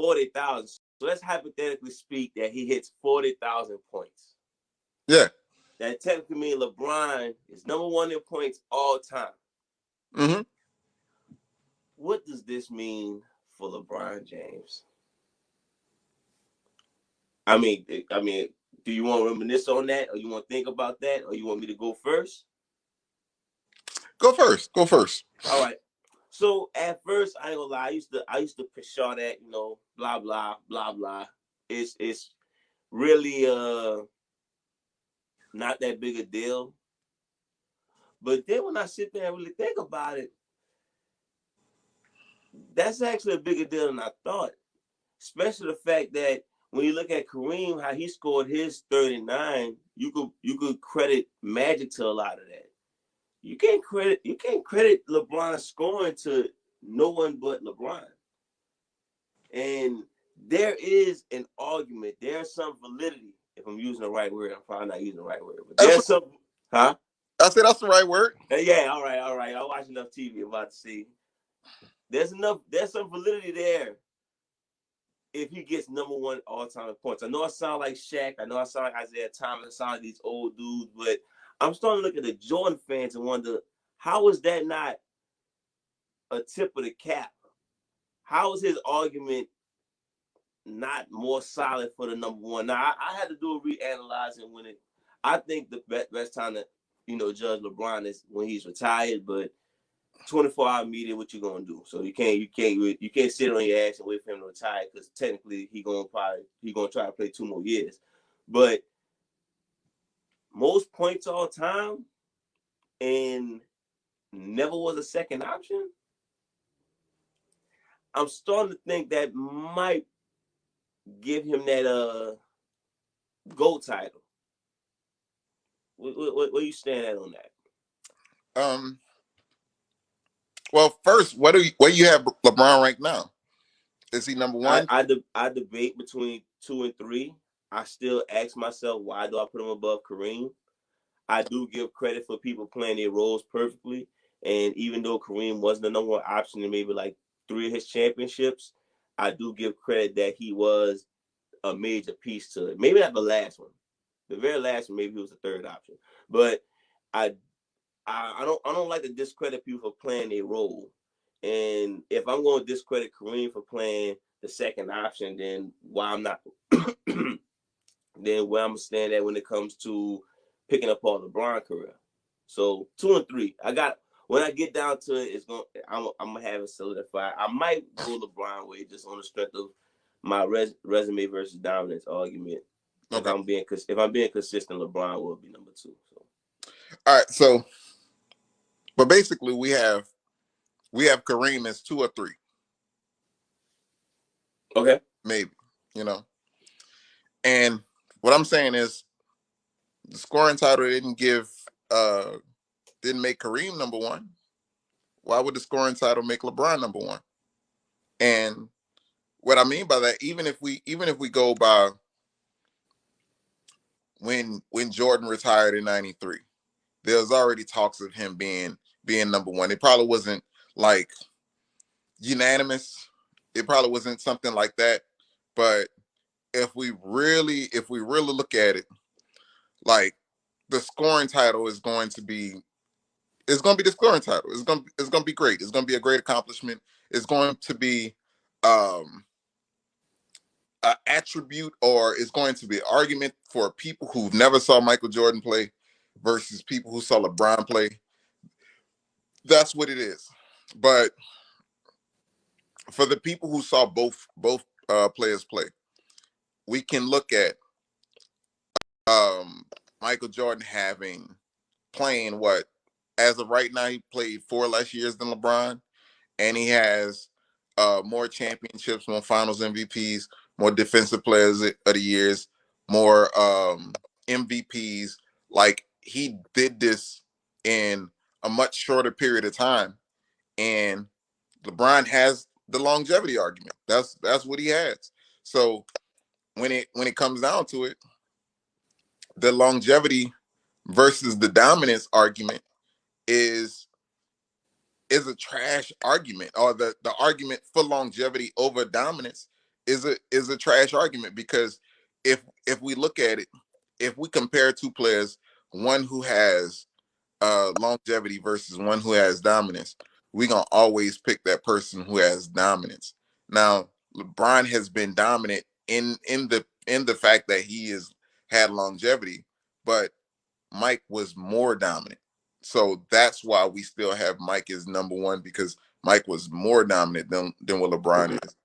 40,000. So let's hypothetically speak that he hits 40,000 points. Yeah. That technically means LeBron is number one in points all time. Mm-hmm. What does this mean for LeBron James? I mean, do you want to reminisce on that, or you want to think about that, or you want me to go first? Go first. Go first. All right. So at first, I ain't gonna lie, I used to picture that, blah blah blah blah. It's really not that big a deal. But then when I sit there and really think about it, that's actually a bigger deal than I thought. Especially the fact that when you look at Kareem, how he scored his 39, you could credit Magic to a lot of that. You can't credit LeBron scoring to no one but LeBron. And there is an argument. There's some validity. If I'm using the right word, I'm probably not using the right word. But there's some, huh? I said that's the right word. Yeah, all right. I watch enough TV. I'm about to see. There's some validity there if he gets number one all-time in points. I know I sound like Shaq. I know I sound like Isaiah Thomas. I sound like these old dudes. But I'm starting to look at the Jordan fans and wonder, how is that not a tip of the cap? How is his argument not more solid for the number one? Now, I had to do a reanalyzing when I think the best time to, judge LeBron is when he's retired, but 24-hour media, what you gonna do? So you can't sit on your ass and wait for him to retire, because technically he gonna try to play 2 more years. But most points all time and never was a second option. I'm starting to think that might give him that GOAT title. Where you stand at on that? Well, first, where you have LeBron right now? Is he number one? I debate between 2 and 3. I still ask myself, why do I put him above Kareem? I do give credit for people playing their roles perfectly. And even though Kareem wasn't the number one option in maybe like 3 of his championships, I do give credit that he was a major piece to it. Maybe not the last one. The very last one, maybe he was the 3rd option. But I don't like to discredit people for playing their role. And if I'm going to discredit Kareem for playing the second option, then why I'm not then where I'm gonna stand at when it comes to picking up all LeBron career. So 2 and 3. When I get down to it, I'm gonna have it solidified. I might go LeBron way just on the strength of my resume versus dominance argument. Okay. If I'm being consistent, LeBron will be number 2. So. All right. So, but basically, we have Kareem as 2 or 3. Okay. Maybe, And what I'm saying is, the scoring title didn't make Kareem number 1. Why would the scoring title make LeBron number 1? And what I mean by that, even if we go by when Jordan retired in '93, there was already talks of him being number 1. It probably wasn't like unanimous. It probably wasn't something like that. But if we really look at it, like, the scoring title is going to be the scoring title. It's going to be great. It's going to be a great accomplishment. It's going to be an attribute, or it's going to be an argument for people who never saw Michael Jordan play versus people who saw LeBron play. That's what it is. But for the people who saw both players play, we can look at Michael Jordan playing what, as of right now, he played 4 less years than LeBron, and he has more championships, more Finals MVPs, more Defensive Players of the Years, more MVPs. Like, he did this in a much shorter period of time, and LeBron has the longevity argument. That's what he has. So when it comes down to it, the longevity versus the dominance argument is a trash argument, or the argument for longevity over dominance is a trash argument, because if we look at it, if we compare two players, one who has longevity versus one who has dominance, we're gonna always pick that person who has dominance. Now, LeBron has been dominant in the fact that he has had longevity, but Mike was more dominant. So that's why we still have Mike as number one, because Mike was more dominant than what LeBron is.